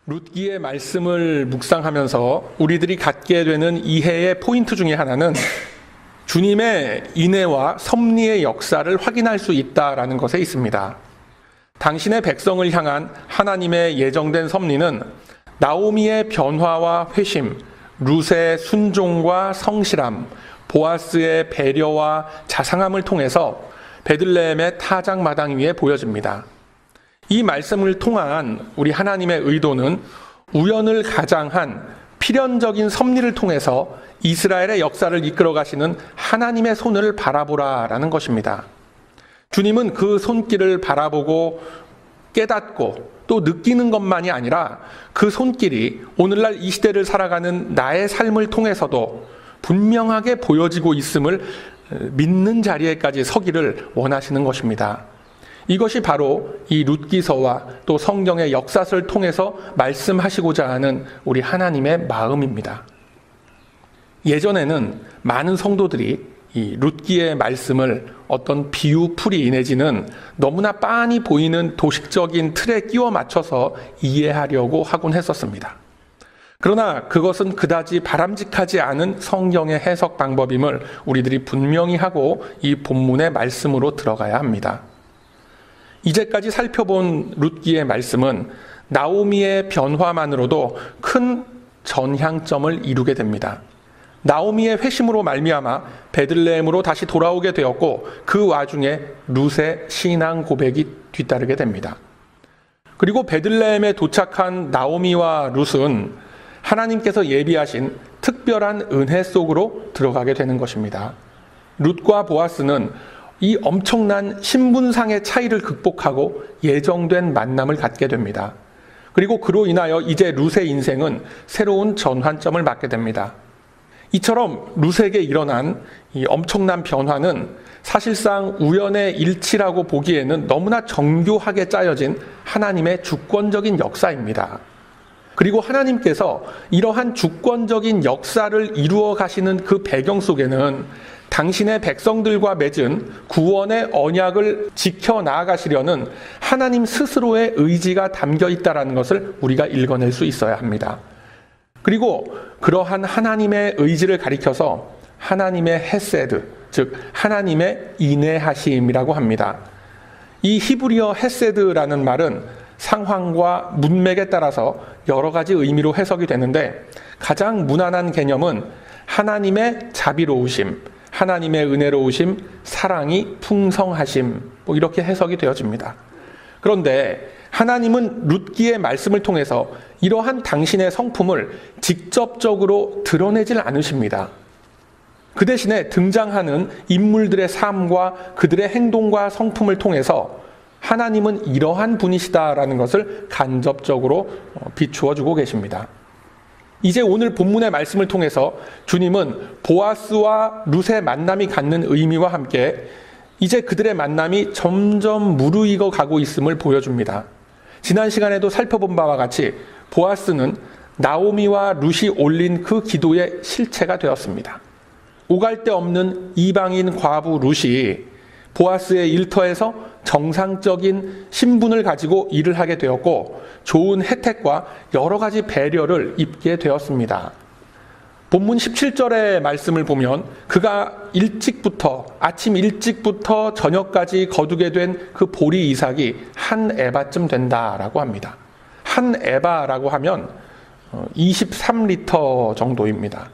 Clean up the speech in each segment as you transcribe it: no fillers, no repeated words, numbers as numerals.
룻기의 말씀을 묵상하면서 우리들이 갖게 되는 이해의 포인트 중에 하나는 주님의 인애와 섭리의 역사를 확인할 수 있다라는 것에 있습니다. 당신의 백성을 향한 하나님의 예정된 섭리는 나오미의 변화와 회심, 룻의 순종과 성실함, 보아스의 배려와 자상함을 통해서 베들레헴의 타작마당 위에 보여집니다. 이 말씀을 통한 우리 하나님의 의도는 우연을 가장한 필연적인 섭리를 통해서 이스라엘의 역사를 이끌어 가시는 하나님의 손을 바라보라라는 것입니다. 주님은 그 손길을 바라보고 깨닫고 또 느끼는 것만이 아니라 그 손길이 오늘날 이 시대를 살아가는 나의 삶을 통해서도 분명하게 보여지고 있음을 믿는 자리에까지 서기를 원하시는 것입니다. 이것이 바로 이 룻기서와 또 성경의 역사서를 통해서 말씀하시고자 하는 우리 하나님의 마음입니다. 예전에는 많은 성도들이 이 룻기의 말씀을 어떤 비유풀이 내지는 너무나 빤히 보이는 도식적인 틀에 끼워 맞춰서 이해하려고 하곤 했었습니다. 그러나 그것은 그다지 바람직하지 않은 성경의 해석 방법임을 우리들이 분명히 하고 이 본문의 말씀으로 들어가야 합니다. 이제까지 살펴본 룻기의 말씀은 나오미의 변화만으로도 큰 전향점을 이루게 됩니다. 나오미의 회심으로 말미암아 베들레헴으로 다시 돌아오게 되었고 그 와중에 룻의 신앙 고백이 뒤따르게 됩니다. 그리고 베들레헴에 도착한 나오미와 룻은 하나님께서 예비하신 특별한 은혜 속으로 들어가게 되는 것입니다. 룻과 보아스는 이 엄청난 신분상의 차이를 극복하고 예정된 만남을 갖게 됩니다. 그리고 그로 인하여 이제 룻의 인생은 새로운 전환점을 맞게 됩니다. 이처럼 룻에게 일어난 이 엄청난 변화는 사실상 우연의 일치라고 보기에는 너무나 정교하게 짜여진 하나님의 주권적인 역사입니다. 그리고 하나님께서 이러한 주권적인 역사를 이루어 가시는 그 배경 속에는 당신의 백성들과 맺은 구원의 언약을 지켜 나아가시려는 하나님 스스로의 의지가 담겨 있다는 것을 우리가 읽어낼 수 있어야 합니다. 그리고 그러한 하나님의 의지를 가리켜서 하나님의 헤세드, 즉 하나님의 인애하심이라고 합니다. 이 히브리어 헤세드라는 말은 상황과 문맥에 따라서 여러 가지 의미로 해석이 되는데 가장 무난한 개념은 하나님의 자비로우심, 하나님의 은혜로우심, 사랑이 풍성하심 이렇게 해석이 되어집니다. 그런데 하나님은 룻기의 말씀을 통해서 이러한 당신의 성품을 직접적으로 드러내질 않으십니다. 그 대신에 등장하는 인물들의 삶과 그들의 행동과 성품을 통해서 하나님은 이러한 분이시다라는 것을 간접적으로 비추어 주고 계십니다. 이제 오늘 본문의 말씀을 통해서 주님은 보아스와 룻의 만남이 갖는 의미와 함께 이제 그들의 만남이 점점 무르익어 가고 있음을 보여줍니다. 지난 시간에도 살펴본 바와 같이 보아스는 나오미와 룻이 올린 그 기도의 실체가 되었습니다. 오갈 데 없는 이방인 과부 룻이 보아스의 일터에서 정상적인 신분을 가지고 일을 하게 되었고 좋은 혜택과 여러 가지 배려를 입게 되었습니다. 본문 17절의 말씀을 보면 그가 아침 일찍부터 저녁까지 거두게 된 그 보리 이삭이 한 에바쯤 된다라고 합니다. 한 에바라고 하면 23리터 정도입니다.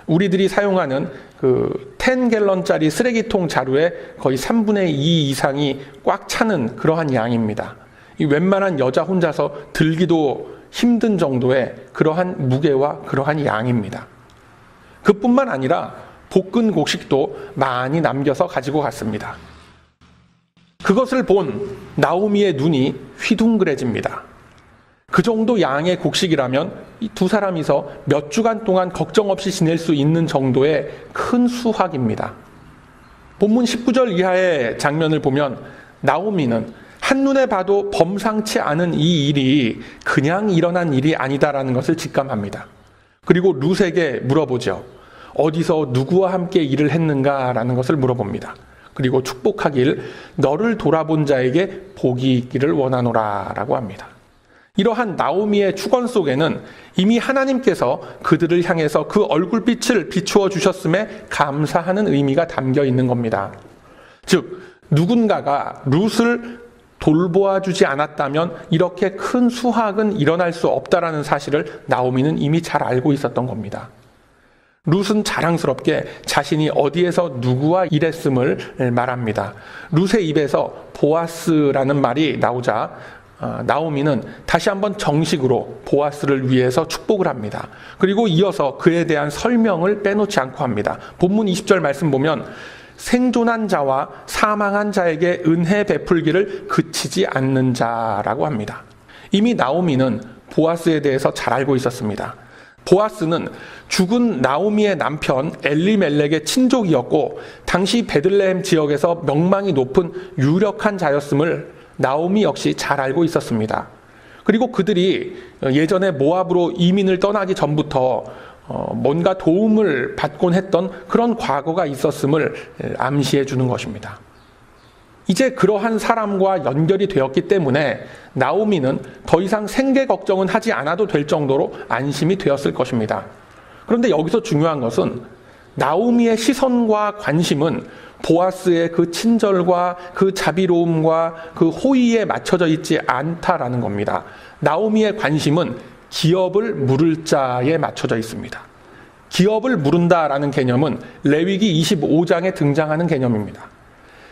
우리들이 사용하는 그 10갤런짜리 쓰레기통 자루의 거의 3분의 2 이상이 꽉 차는 그러한 양입니다. 이 웬만한 여자 혼자서 들기도 힘든 정도의 그러한 무게와 그러한 양입니다. 그뿐만 아니라 볶은 곡식도 많이 남겨서 가지고 갔습니다. 그것을 본 나오미의 눈이 휘둥그레집니다. 그 정도 양의 곡식이라면 이 두 사람이서 몇 주간 동안 걱정 없이 지낼 수 있는 정도의 큰 수확입니다. 본문 19절 이하의 장면을 보면 나오미는 한눈에 봐도 범상치 않은 이 일이 그냥 일어난 일이 아니다라는 것을 직감합니다. 그리고 룻에게 물어보죠. 어디서 누구와 함께 일을 했는가라는 것을 물어봅니다. 그리고 축복하길 너를 돌아본 자에게 복이 있기를 원하노라 라고 합니다. 이러한 나오미의 축원 속에는 이미 하나님께서 그들을 향해서 그 얼굴빛을 비추어 주셨음에 감사하는 의미가 담겨 있는 겁니다. 즉, 누군가가 룻을 돌보아 주지 않았다면 이렇게 큰 수확은 일어날 수 없다라는 사실을 나오미는 이미 잘 알고 있었던 겁니다. 룻은 자랑스럽게 자신이 어디에서 누구와 일했음을 말합니다. 룻의 입에서 보아스라는 말이 나오자 나오미는 다시 한번 정식으로 보아스를 위해서 축복을 합니다. 그리고 이어서 그에 대한 설명을 빼놓지 않고 합니다. 본문 20절 말씀 보면 생존한 자와 사망한 자에게 은혜 베풀기를 그치지 않는 자라고 합니다. 이미 나오미는 보아스에 대해서 잘 알고 있었습니다. 보아스는 죽은 나오미의 남편 엘리멜렉의 친족이었고 당시 베들레헴 지역에서 명망이 높은 유력한 자였음을 나오미 역시 잘 알고 있었습니다. 그리고 그들이 예전에 모압으로 이민을 떠나기 전부터 뭔가 도움을 받곤 했던 그런 과거가 있었음을 암시해 주는 것입니다. 이제 그러한 사람과 연결이 되었기 때문에 나오미는 더 이상 생계 걱정은 하지 않아도 될 정도로 안심이 되었을 것입니다. 그런데 여기서 중요한 것은 나오미의 시선과 관심은 보아스의 그 친절과 그 자비로움과 그 호의에 맞춰져 있지 않다라는 겁니다. 나오미의 관심은 기업을 물을 자에 맞춰져 있습니다. 기업을 물은다라는 개념은 레위기 25장에 등장하는 개념입니다.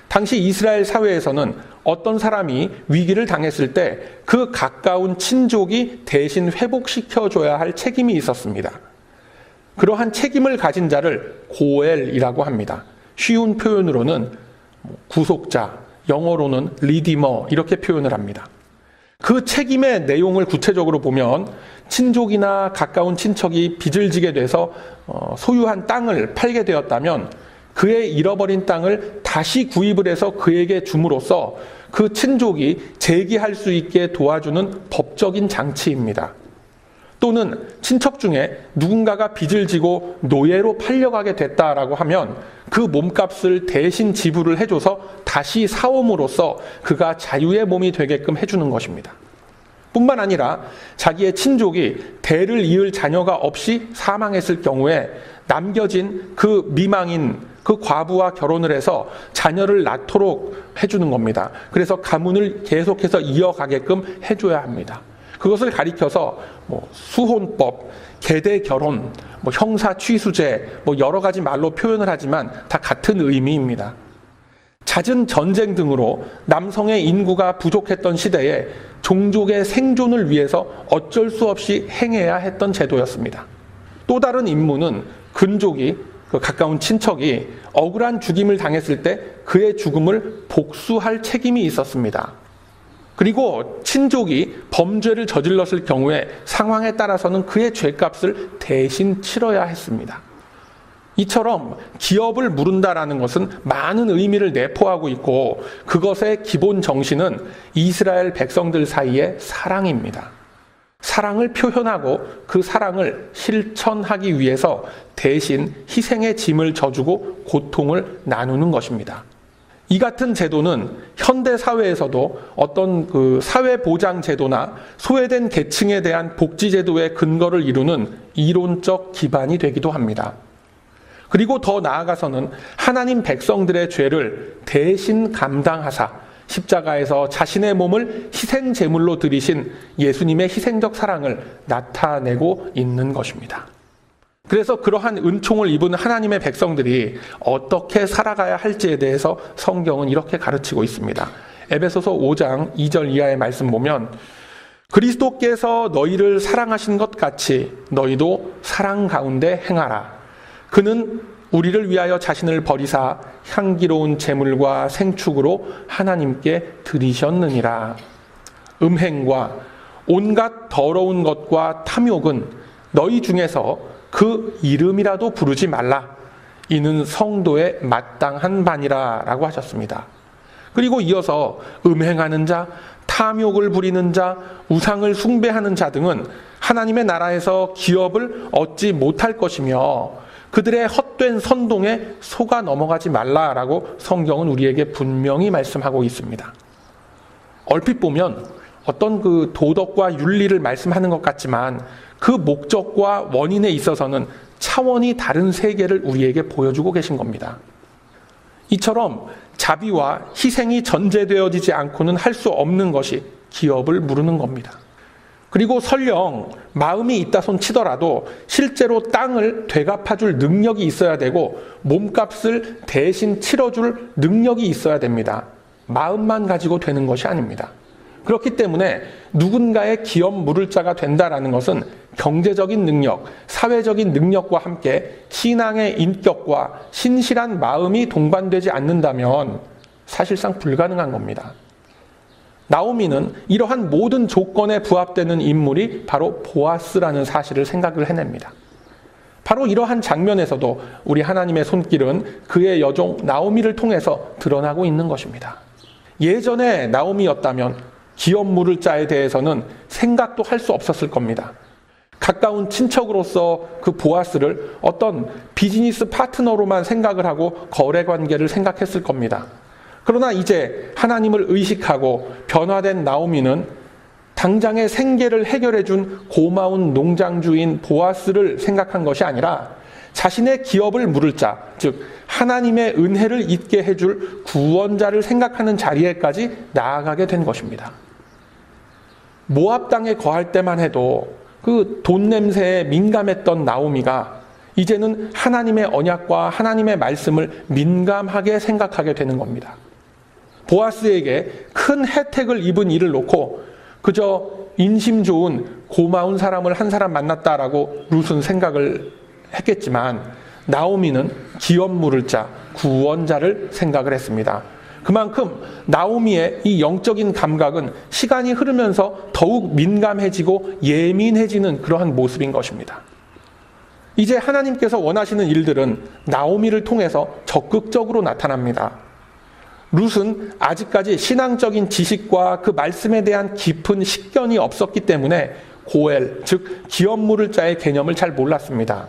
당시 이스라엘 사회에서는 어떤 사람이 위기를 당했을 때 그 가까운 친족이 대신 회복시켜줘야 할 책임이 있었습니다. 그러한 책임을 가진 자를 고엘이라고 합니다. 쉬운 표현으로는 구속자, 영어로는 리디머 이렇게 표현을 합니다. 그 책임의 내용을 구체적으로 보면 친족이나 가까운 친척이 빚을 지게 돼서 소유한 땅을 팔게 되었다면 그의 잃어버린 땅을 다시 구입을 해서 그에게 줌으로써 그 친족이 재기할 수 있게 도와주는 법적인 장치입니다. 또는 친척 중에 누군가가 빚을 지고 노예로 팔려가게 됐다라고 하면 그 몸값을 대신 지불을 해줘서 다시 사옴으로써 그가 자유의 몸이 되게끔 해주는 것입니다. 뿐만 아니라 자기의 친족이 대를 이을 자녀가 없이 사망했을 경우에 남겨진 그 미망인 그 과부와 결혼을 해서 자녀를 낳도록 해주는 겁니다. 그래서 가문을 계속해서 이어가게끔 해줘야 합니다. 그것을 가리켜서 수혼법, 계대 결혼, 형사 취수제 여러 가지 말로 표현을 하지만 다 같은 의미입니다. 잦은 전쟁 등으로 남성의 인구가 부족했던 시대에 종족의 생존을 위해서 어쩔 수 없이 행해야 했던 제도였습니다. 또 다른 임무는 근족이 그 가까운 친척이 억울한 죽임을 당했을 때 그의 죽음을 복수할 책임이 있었습니다. 그리고 친족이 범죄를 저질렀을 경우에 상황에 따라서는 그의 죄값을 대신 치러야 했습니다. 이처럼 기업을 물은다라는 것은 많은 의미를 내포하고 있고 그것의 기본 정신은 이스라엘 백성들 사이의 사랑입니다. 사랑을 표현하고 그 사랑을 실천하기 위해서 대신 희생의 짐을 져주고 고통을 나누는 것입니다. 이 같은 제도는 현대 사회에서도 어떤 그 사회보장 제도나 소외된 계층에 대한 복지 제도의 근거를 이루는 이론적 기반이 되기도 합니다. 그리고 더 나아가서는 하나님 백성들의 죄를 대신 감당하사 십자가에서 자신의 몸을 희생 제물로 드리신 예수님의 희생적 사랑을 나타내고 있는 것입니다. 그래서 그러한 은총을 입은 하나님의 백성들이 어떻게 살아가야 할지에 대해서 성경은 이렇게 가르치고 있습니다. 에베소서 5장 2절 이하의 말씀 보면 그리스도께서 너희를 사랑하신 것 같이 너희도 사랑 가운데 행하라. 그는 우리를 위하여 자신을 버리사 향기로운 제물과 생축으로 하나님께 드리셨느니라. 음행과 온갖 더러운 것과 탐욕은 너희 중에서 그 이름이라도 부르지 말라. 이는 성도의 마땅한 바니라 라고 하셨습니다. 그리고 이어서 음행하는 자, 탐욕을 부리는 자, 우상을 숭배하는 자 등은 하나님의 나라에서 기업을 얻지 못할 것이며 그들의 헛된 선동에 속아 넘어가지 말라라고 성경은 우리에게 분명히 말씀하고 있습니다. 얼핏 보면 어떤 그 도덕과 윤리를 말씀하는 것 같지만 그 목적과 원인에 있어서는 차원이 다른 세계를 우리에게 보여주고 계신 겁니다. 이처럼 자비와 희생이 전제되어지지 않고는 할 수 없는 것이 기업을 무르는 겁니다. 그리고 설령 마음이 있다 손 치더라도 실제로 땅을 되갚아줄 능력이 있어야 되고 몸값을 대신 치러줄 능력이 있어야 됩니다. 마음만 가지고 되는 것이 아닙니다. 그렇기 때문에 누군가의 기업 물을 자가 된다라는 것은 경제적인 능력, 사회적인 능력과 함께 신앙의 인격과 신실한 마음이 동반되지 않는다면 사실상 불가능한 겁니다. 나오미는 이러한 모든 조건에 부합되는 인물이 바로 보아스라는 사실을 생각을 해냅니다. 바로 이러한 장면에서도 우리 하나님의 손길은 그의 여종 나오미를 통해서 드러나고 있는 것입니다. 예전에 나오미였다면 기업 물을 자에 대해서는 생각도 할 수 없었을 겁니다. 가까운 친척으로서 그 보아스를 어떤 비즈니스 파트너로만 생각을 하고 거래 관계를 생각했을 겁니다. 그러나 이제 하나님을 의식하고 변화된 나오미는 당장의 생계를 해결해 준 고마운 농장주인 보아스를 생각한 것이 아니라 자신의 기업을 물을 자, 즉 하나님의 은혜를 잊게 해줄 구원자를 생각하는 자리에까지 나아가게 된 것입니다. 모압 땅에 거할 때만 해도 그 돈 냄새에 민감했던 나오미가 이제는 하나님의 언약과 하나님의 말씀을 민감하게 생각하게 되는 겁니다. 보아스에게 큰 혜택을 입은 일을 놓고 그저 인심 좋은 고마운 사람을 한 사람 만났다라고 룻은 생각을 했겠지만 나오미는 기업 물을 자, 구원자를 생각을 했습니다. 그만큼 나오미의 이 영적인 감각은 시간이 흐르면서 더욱 민감해지고 예민해지는 그러한 모습인 것입니다. 이제 하나님께서 원하시는 일들은 나오미를 통해서 적극적으로 나타납니다. 룻은 아직까지 신앙적인 지식과 그 말씀에 대한 깊은 식견이 없었기 때문에 고엘, 즉 기업 물을 자의 개념을 잘 몰랐습니다.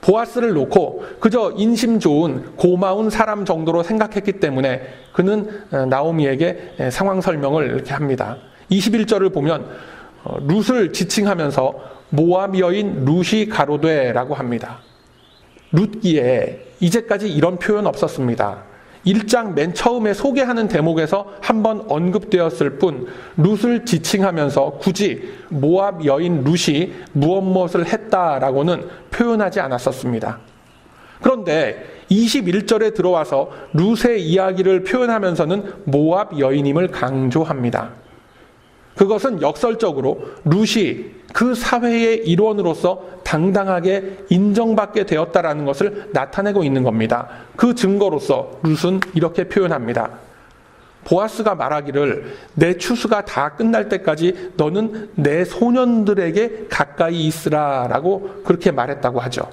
보아스를 놓고 그저 인심 좋은 고마운 사람 정도로 생각했기 때문에 그는 나오미에게 상황 설명을 이렇게 합니다. 21절을 보면 룻을 지칭하면서 모압 여인 룻이 가로되라고 합니다. 룻기에 이제까지 이런 표현 없었습니다. 1장 맨 처음에 소개하는 대목에서 한번 언급되었을 뿐 룻을 지칭하면서 굳이 모압 여인 룻이 무엇을 했다라고는 표현하지 않았었습니다. 그런데 21절에 들어와서 룻의 이야기를 표현하면서는 모압 여인임을 강조합니다. 그것은 역설적으로 룻이 그 사회의 일원으로서 당당하게 인정받게 되었다라는 것을 나타내고 있는 겁니다. 그 증거로서 룻은 이렇게 표현합니다. 보아스가 말하기를 내 추수가 다 끝날 때까지 너는 내 소년들에게 가까이 있으라 라고 그렇게 말했다고 하죠.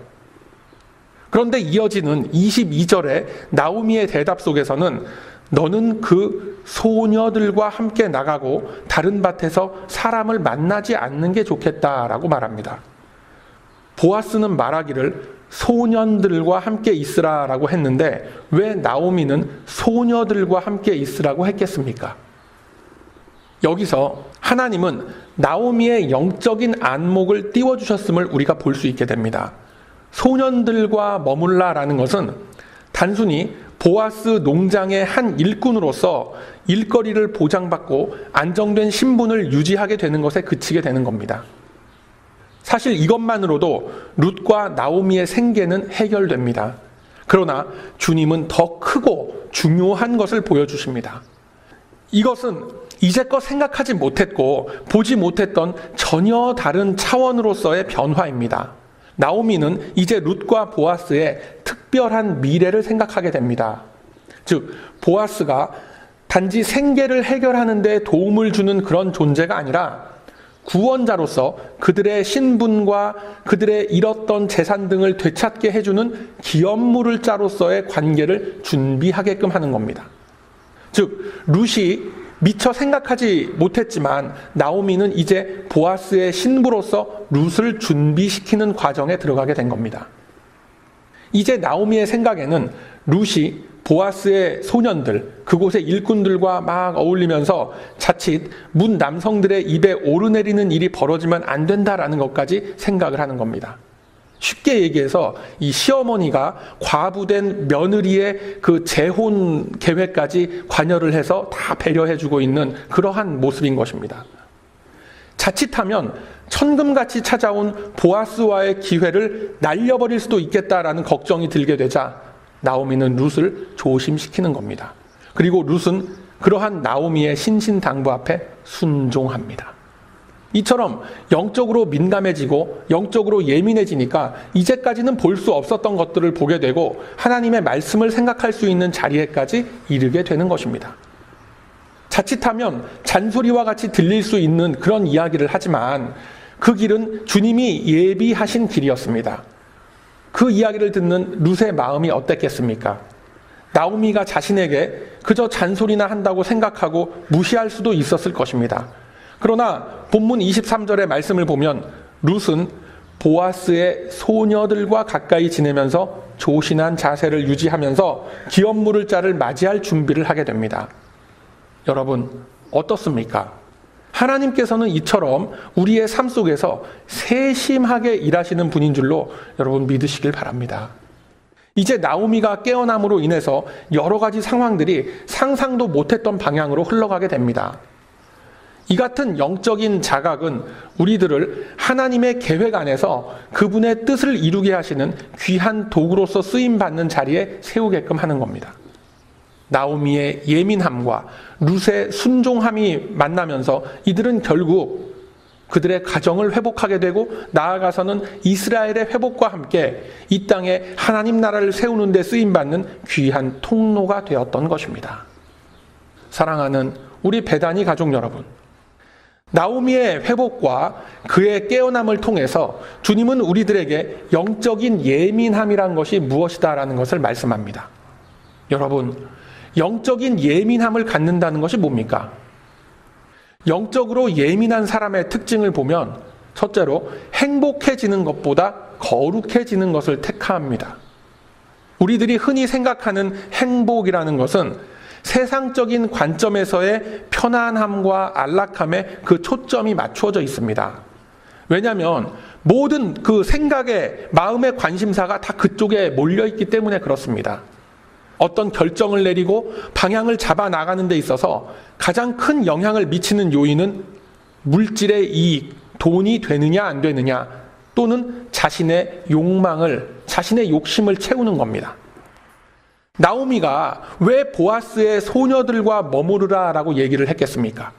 그런데 이어지는 22절에 나오미의 대답 속에서는 너는 그 소녀들과 함께 나가고 다른 밭에서 사람을 만나지 않는 게 좋겠다라고 말합니다. 보아스는 말하기를 소년들과 함께 있으라라고 했는데 왜 나오미는 소녀들과 함께 있으라고 했겠습니까? 여기서 하나님은 나오미의 영적인 안목을 띄워주셨음을 우리가 볼 수 있게 됩니다. 소년들과 머물라라는 것은 단순히 보아스 농장의 한 일꾼으로서 일거리를 보장받고 안정된 신분을 유지하게 되는 것에 그치게 되는 겁니다. 사실 이것만으로도 룻과 나오미의 생계는 해결됩니다. 그러나 주님은 더 크고 중요한 것을 보여주십니다. 이것은 이제껏 생각하지 못했고 보지 못했던 전혀 다른 차원으로서의 변화입니다. 나오미는 이제 룻과 보아스의 특별한 미래를 생각하게 됩니다. 즉 보아스가 단지 생계를 해결하는 데 도움을 주는 그런 존재가 아니라 구원자로서 그들의 신분과 그들의 잃었던 재산 등을 되찾게 해주는 기업 물을 자로서의 관계를 준비하게끔 하는 겁니다. 즉 룻이 미처 생각하지 못했지만 나오미는 이제 보아스의 신부로서 룻을 준비시키는 과정에 들어가게 된 겁니다. 이제 나오미의 생각에는 룻이 보아스의 소년들, 그곳의 일꾼들과 막 어울리면서 자칫 문 남성들의 입에 오르내리는 일이 벌어지면 안 된다라는 것까지 생각을 하는 겁니다. 쉽게 얘기해서 이 시어머니가 과부된 며느리의 그 재혼 계획까지 관여를 해서 다 배려해주고 있는 그러한 모습인 것입니다. 자칫하면 천금같이 찾아온 보아스와의 기회를 날려버릴 수도 있겠다라는 걱정이 들게 되자 나오미는 룻을 조심시키는 겁니다. 그리고 룻은 그러한 나오미의 신신당부 앞에 순종합니다. 이처럼 영적으로 민감해지고 영적으로 예민해지니까 이제까지는 볼 수 없었던 것들을 보게 되고 하나님의 말씀을 생각할 수 있는 자리에까지 이르게 되는 것입니다. 자칫하면 잔소리와 같이 들릴 수 있는 그런 이야기를 하지만 그 길은 주님이 예비하신 길이었습니다. 그 이야기를 듣는 룻의 마음이 어땠겠습니까? 나오미가 자신에게 그저 잔소리나 한다고 생각하고 무시할 수도 있었을 것입니다. 그러나 본문 23절의 말씀을 보면 룻은 보아스의 소녀들과 가까이 지내면서 조신한 자세를 유지하면서 기업 물을 자를 맞이할 준비를 하게 됩니다. 여러분 어떻습니까? 하나님께서는 이처럼 우리의 삶 속에서 세심하게 일하시는 분인 줄로 여러분 믿으시길 바랍니다. 이제 나오미가 깨어남으로 인해서 여러 가지 상황들이 상상도 못했던 방향으로 흘러가게 됩니다. 이 같은 영적인 자각은 우리들을 하나님의 계획 안에서 그분의 뜻을 이루게 하시는 귀한 도구로서 쓰임받는 자리에 세우게끔 하는 겁니다. 나오미의 예민함과 룻의 순종함이 만나면서 이들은 결국 그들의 가정을 회복하게 되고 나아가서는 이스라엘의 회복과 함께 이 땅에 하나님 나라를 세우는 데 쓰임받는 귀한 통로가 되었던 것입니다. 사랑하는 우리 베다니 가족 여러분, 나오미의 회복과 그의 깨어남을 통해서 주님은 우리들에게 영적인 예민함이란 것이 무엇이다라는 것을 말씀합니다. 여러분, 영적인 예민함을 갖는다는 것이 뭡니까? 영적으로 예민한 사람의 특징을 보면 첫째로 행복해지는 것보다 거룩해지는 것을 택합니다. 우리들이 흔히 생각하는 행복이라는 것은 세상적인 관점에서의 편안함과 안락함에 그 초점이 맞추어져 있습니다. 왜냐하면 모든 그 생각의 마음의 관심사가 다 그쪽에 몰려있기 때문에 그렇습니다. 어떤 결정을 내리고 방향을 잡아 나가는 데 있어서 가장 큰 영향을 미치는 요인은 물질의 이익, 돈이 되느냐 안 되느냐 또는 자신의 욕망을, 자신의 욕심을 채우는 겁니다. 나오미가 왜 보아스의 소녀들과 머무르라 라고 얘기를 했겠습니까?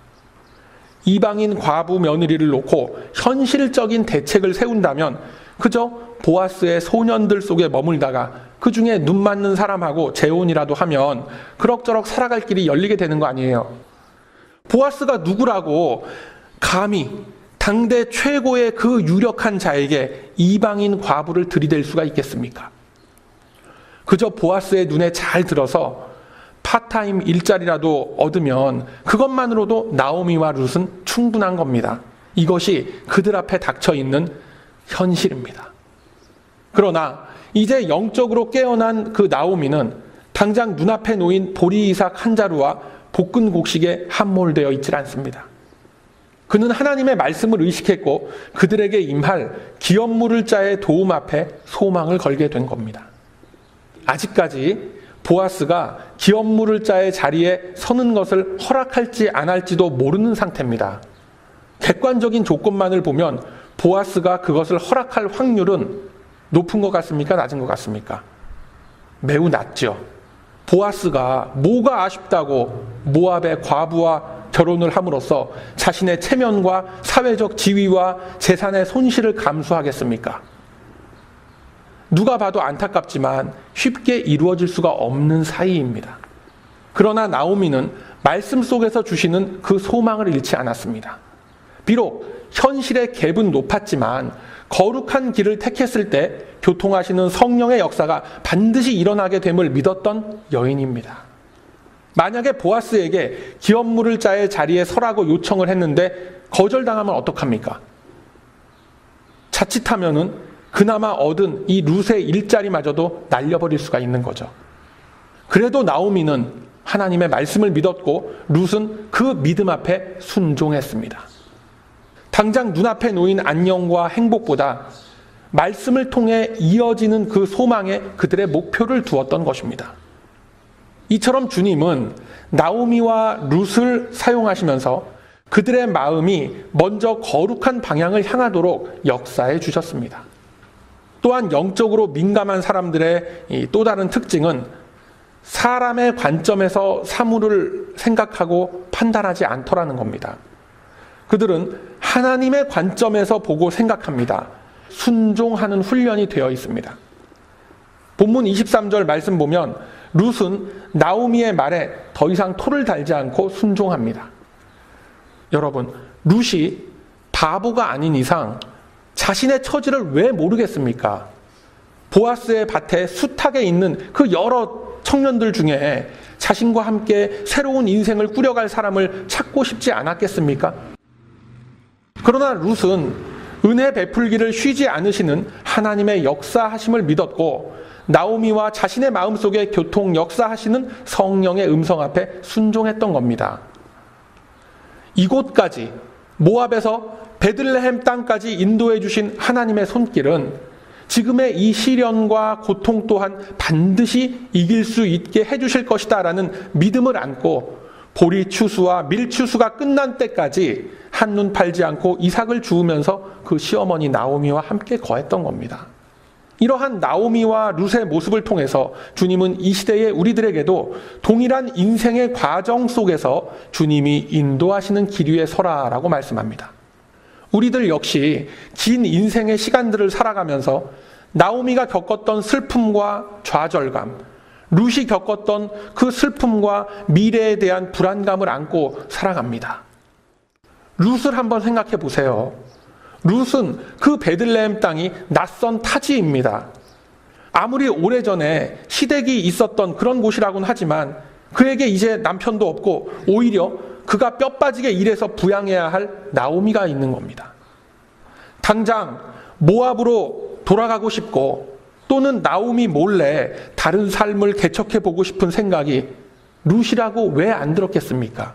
이방인 과부 며느리를 놓고 현실적인 대책을 세운다면 그저 보아스의 소년들 속에 머물다가 그 중에 눈 맞는 사람하고 재혼이라도 하면 그럭저럭 살아갈 길이 열리게 되는 거 아니에요. 보아스가 누구라고 감히 당대 최고의 그 유력한 자에게 이방인 과부를 들이댈 수가 있겠습니까? 그저 보아스의 눈에 잘 들어서 파타임 일자리라도 얻으면 그것만으로도 나오미와 룻은 충분한 겁니다. 이것이 그들 앞에 닥쳐있는 현실입니다. 그러나 이제 영적으로 깨어난 그 나오미는 당장 눈앞에 놓인 보리이삭 한 자루와 볶은 곡식에 함몰되어 있질 않습니다. 그는 하나님의 말씀을 의식했고 그들에게 임할 기업 물을 자의 도움 앞에 소망을 걸게 된 겁니다. 아직까지 보아스가 기업 물을 자의 자리에 서는 것을 허락할지 안 할지도 모르는 상태입니다. 객관적인 조건만을 보면 보아스가 그것을 허락할 확률은 높은 것 같습니까? 낮은 것 같습니까? 매우 낮죠. 보아스가 뭐가 아쉽다고 모압의 과부와 결혼을 함으로써 자신의 체면과 사회적 지위와 재산의 손실을 감수하겠습니까? 누가 봐도 안타깝지만 쉽게 이루어질 수가 없는 사이입니다. 그러나 나오미는 말씀 속에서 주시는 그 소망을 잃지 않았습니다. 비록 현실의 갭은 높았지만 거룩한 길을 택했을 때 교통하시는 성령의 역사가 반드시 일어나게 됨을 믿었던 여인입니다. 만약에 보아스에게 기업 물을 자의 자리에 서라고 요청을 했는데 거절당하면 어떡합니까? 자칫하면은 그나마 얻은 이 룻의 일자리마저도 날려버릴 수가 있는 거죠. 그래도 나오미는 하나님의 말씀을 믿었고 룻은 그 믿음 앞에 순종했습니다. 당장 눈앞에 놓인 안녕과 행복보다 말씀을 통해 이어지는 그 소망에 그들의 목표를 두었던 것입니다. 이처럼 주님은 나오미와 룻을 사용하시면서 그들의 마음이 먼저 거룩한 방향을 향하도록 역사해 주셨습니다. 또한 영적으로 민감한 사람들의 또 다른 특징은 사람의 관점에서 사물을 생각하고 판단하지 않더라는 겁니다. 그들은 하나님의 관점에서 보고 생각합니다. 순종하는 훈련이 되어 있습니다. 본문 23절 말씀 보면 룻은 나오미의 말에 더 이상 토를 달지 않고 순종합니다. 여러분, 룻이 바보가 아닌 이상 자신의 처지를 왜 모르겠습니까? 보아스의 밭에 숱하게 있는 그 여러 청년들 중에 자신과 함께 새로운 인생을 꾸려갈 사람을 찾고 싶지 않았겠습니까? 그러나 룻은 은혜 베풀기를 쉬지 않으시는 하나님의 역사하심을 믿었고 나오미와 자신의 마음속에 교통 역사하시는 성령의 음성 앞에 순종했던 겁니다. 이곳까지 모압에서 베들레헴 땅까지 인도해 주신 하나님의 손길은 지금의 이 시련과 고통 또한 반드시 이길 수 있게 해주실 것이다 라는 믿음을 안고 보리 추수와 밀 추수가 끝난 때까지 한눈 팔지 않고 이삭을 주우면서 그 시어머니 나오미와 함께 거했던 겁니다. 이러한 나오미와 룻의 모습을 통해서 주님은 이 시대의 우리들에게도 동일한 인생의 과정 속에서 주님이 인도하시는 길 위에 서라라고 말씀합니다. 우리들 역시 긴 인생의 시간들을 살아가면서 나오미가 겪었던 슬픔과 좌절감, 룻이 겪었던 그 슬픔과 미래에 대한 불안감을 안고 살아갑니다. 룻을 한번 생각해 보세요. 룻은 그 베들레헴 땅이 낯선 타지입니다. 아무리 오래전에 시댁이 있었던 그런 곳이라고는 하지만 그에게 이제 남편도 없고 오히려 그가 뼈 빠지게 일해서 부양해야 할 나오미가 있는 겁니다. 당장 모압으로 돌아가고 싶고 또는 나오미 몰래 다른 삶을 개척해 보고 싶은 생각이 룻이라고 왜 안 들었겠습니까?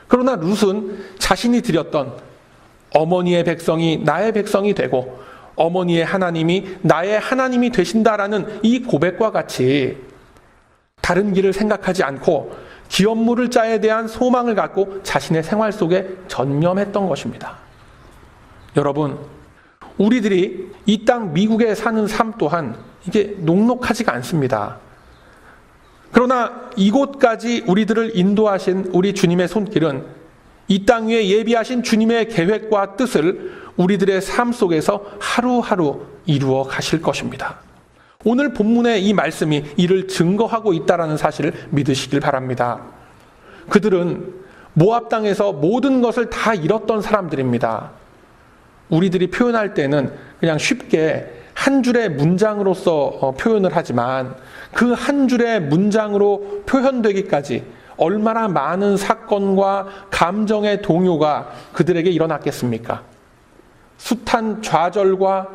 그러나 룻은 자신이 드렸던 어머니의 백성이 나의 백성이 되고 어머니의 하나님이 나의 하나님이 되신다라는 이 고백과 같이 다른 길을 생각하지 않고 기업물을 자에 대한 소망을 갖고 자신의 생활 속에 전념했던 것입니다. 여러분, 우리들이 이 땅 미국에 사는 삶 또한 이게 녹록하지가 않습니다. 그러나 이곳까지 우리들을 인도하신 우리 주님의 손길은 이 땅 위에 예비하신 주님의 계획과 뜻을 우리들의 삶 속에서 하루하루 이루어 가실 것입니다. 오늘 본문의 이 말씀이 이를 증거하고 있다는 사실을 믿으시길 바랍니다. 그들은 모압 땅에서 모든 것을 다 잃었던 사람들입니다. 우리들이 표현할 때는 그냥 쉽게 한 줄의 문장으로서 표현을 하지만 그 한 줄의 문장으로 표현되기까지 얼마나 많은 사건과 감정의 동요가 그들에게 일어났겠습니까? 숱한 좌절과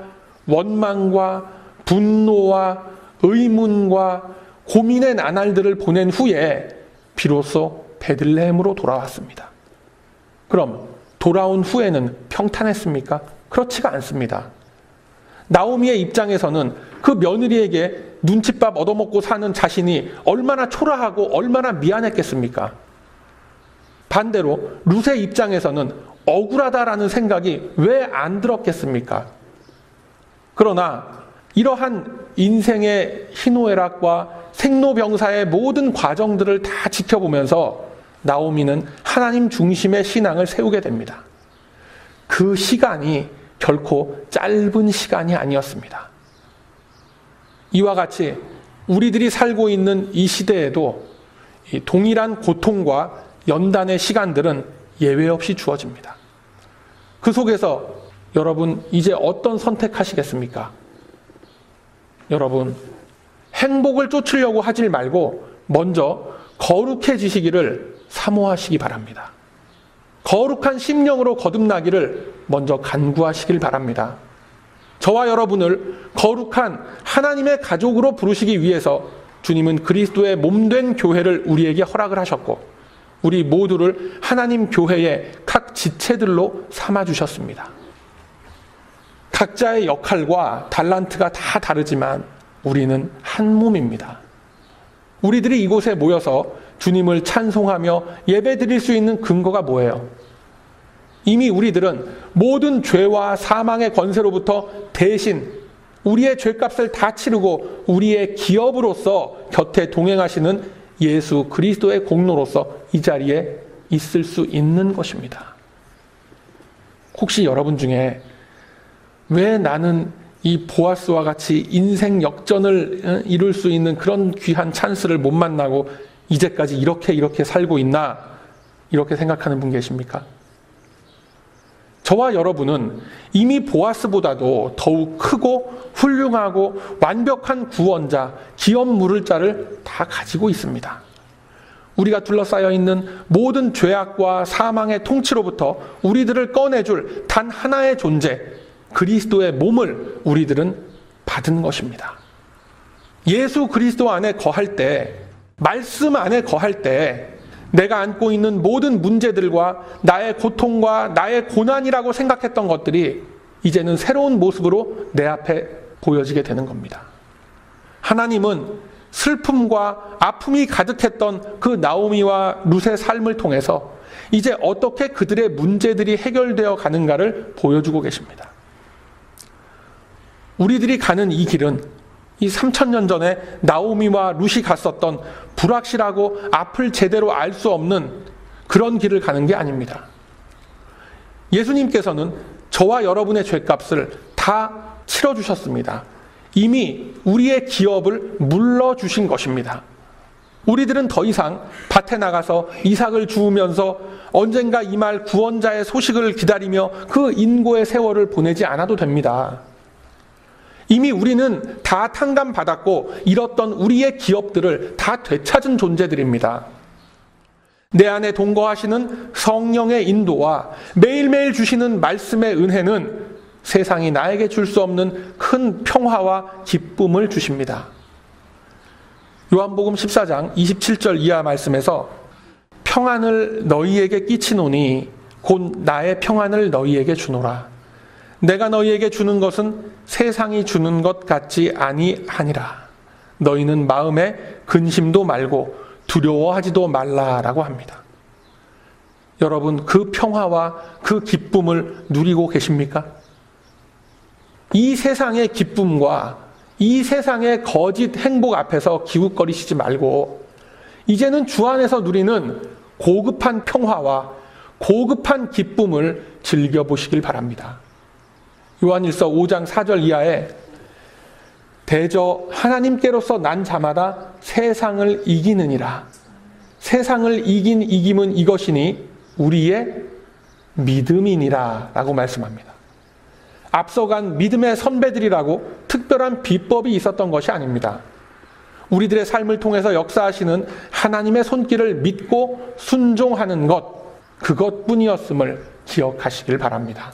원망과 분노와 의문과 고민의 나날들을 보낸 후에 비로소 베들레헴으로 돌아왔습니다. 그럼 돌아온 후에는 평탄했습니까? 그렇지가 않습니다. 나오미의 입장에서는 그 며느리에게 눈칫밥 얻어먹고 사는 자신이 얼마나 초라하고 얼마나 미안했겠습니까? 반대로 룻의 입장에서는 억울하다라는 생각이 왜 안 들었겠습니까? 그러나 이러한 인생의 희노애락과 생로병사의 모든 과정들을 다 지켜보면서 나오미는 하나님 중심의 신앙을 세우게 됩니다. 그 시간이 결코 짧은 시간이 아니었습니다. 이와 같이 우리들이 살고 있는 이 시대에도 이 동일한 고통과 연단의 시간들은 예외 없이 주어집니다. 그 속에서 여러분 이제 어떤 선택하시겠습니까? 여러분, 행복을 쫓으려고 하질 말고 먼저 거룩해지시기를 사모하시기 바랍니다. 거룩한 심령으로 거듭나기를 먼저 간구하시길 바랍니다. 저와 여러분을 거룩한 하나님의 가족으로 부르시기 위해서 주님은 그리스도의 몸된 교회를 우리에게 허락을 하셨고 우리 모두를 하나님 교회의 각 지체들로 삼아주셨습니다. 각자의 역할과 달란트가 다 다르지만 우리는 한 몸입니다. 우리들이 이곳에 모여서 주님을 찬송하며 예배드릴 수 있는 근거가 뭐예요? 이미 우리들은 모든 죄와 사망의 권세로부터 대신 우리의 죄값을 다 치르고 우리의 기업으로서 곁에 동행하시는 예수 그리스도의 공로로서 이 자리에 있을 수 있는 것입니다. 혹시 여러분 중에 왜 나는 이 보아스와 같이 인생 역전을 이룰 수 있는 그런 귀한 찬스를 못 만나고 이제까지 이렇게 살고 있나 이렇게 생각하는 분 계십니까? 저와 여러분은 이미 보아스보다도 더욱 크고 훌륭하고 완벽한 구원자, 기업 물을 자를 다 가지고 있습니다. 우리가 둘러싸여 있는 모든 죄악과 사망의 통치로부터 우리들을 꺼내줄 단 하나의 존재, 그리스도의 몸을 우리들은 받은 것입니다. 예수 그리스도 안에 거할 때, 말씀 안에 거할 때 내가 안고 있는 모든 문제들과 나의 고통과 나의 고난이라고 생각했던 것들이 이제는 새로운 모습으로 내 앞에 보여지게 되는 겁니다. 하나님은 슬픔과 아픔이 가득했던 그 나오미와 룻의 삶을 통해서 이제 어떻게 그들의 문제들이 해결되어 가는가를 보여주고 계십니다. 우리들이 가는 이 길은 이 3000년 전에 나오미와 룻이 갔었던 불확실하고 앞을 제대로 알 수 없는 그런 길을 가는 게 아닙니다. 예수님께서는 저와 여러분의 죄값을 다 치러주셨습니다. 이미 우리의 기업을 물러주신 것입니다. 우리들은 더 이상 밭에 나가서 이삭을 주우면서 언젠가 임할 구원자의 소식을 기다리며 그 인고의 세월을 보내지 않아도 됩니다. 이미 우리는 다 탕감받았고 잃었던 우리의 기업들을 다 되찾은 존재들입니다. 내 안에 동거하시는 성령의 인도와 매일매일 주시는 말씀의 은혜는 세상이 나에게 줄 수 없는 큰 평화와 기쁨을 주십니다. 요한복음 14장 27절 이하 말씀에서 평안을 너희에게 끼치노니 곧 나의 평안을 너희에게 주노라. 내가 너희에게 주는 것은 세상이 주는 것 같지 아니하니라. 너희는 마음에 근심도 말고 두려워하지도 말라라고 합니다. 여러분, 그 평화와 그 기쁨을 누리고 계십니까? 이 세상의 기쁨과 이 세상의 거짓 행복 앞에서 기웃거리시지 말고 이제는 주 안에서 누리는 고급한 평화와 고급한 기쁨을 즐겨보시길 바랍니다. 요한일서 5장 4절 이하에 대저 하나님께로서 난 자마다 세상을 이기느니라. 세상을 이긴 이김은 이것이니 우리의 믿음이니라 라고 말씀합니다. 앞서간 믿음의 선배들이라고 특별한 비법이 있었던 것이 아닙니다. 우리들의 삶을 통해서 역사하시는 하나님의 손길을 믿고 순종하는 것, 그것뿐이었음을 기억하시길 바랍니다.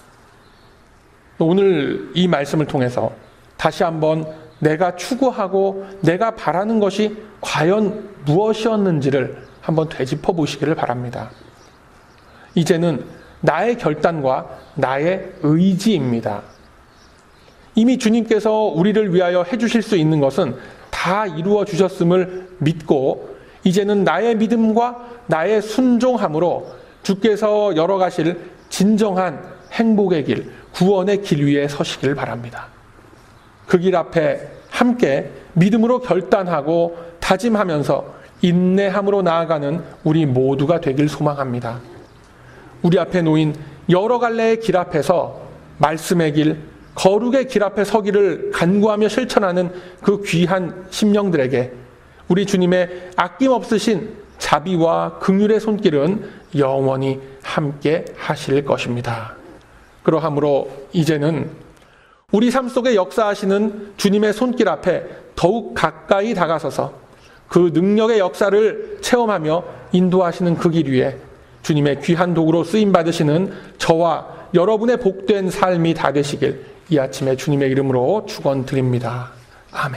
오늘 이 말씀을 통해서 다시 한번 내가 추구하고 내가 바라는 것이 과연 무엇이었는지를 한번 되짚어 보시기를 바랍니다. 이제는 나의 결단과 나의 의지입니다. 이미 주님께서 우리를 위하여 해주실 수 있는 것은 다 이루어 주셨음을 믿고 이제는 나의 믿음과 나의 순종함으로 주께서 열어가실 진정한 행복의 길, 구원의 길 위에 서시길 바랍니다. 그 길 앞에 함께 믿음으로 결단하고 다짐하면서 인내함으로 나아가는 우리 모두가 되길 소망합니다. 우리 앞에 놓인 여러 갈래의 길 앞에서 말씀의 길, 거룩의 길 앞에 서기를 간구하며 실천하는 그 귀한 심령들에게 우리 주님의 아낌없으신 자비와 긍휼의 손길은 영원히 함께 하실 것입니다. 그러하므로 이제는 우리 삶 속에 역사하시는 주님의 손길 앞에 더욱 가까이 다가서서 그 능력의 역사를 체험하며 인도하시는 그 길 위에 주님의 귀한 도구로 쓰임받으시는 저와 여러분의 복된 삶이 다 되시길 이 아침에 주님의 이름으로 축원드립니다. 아멘.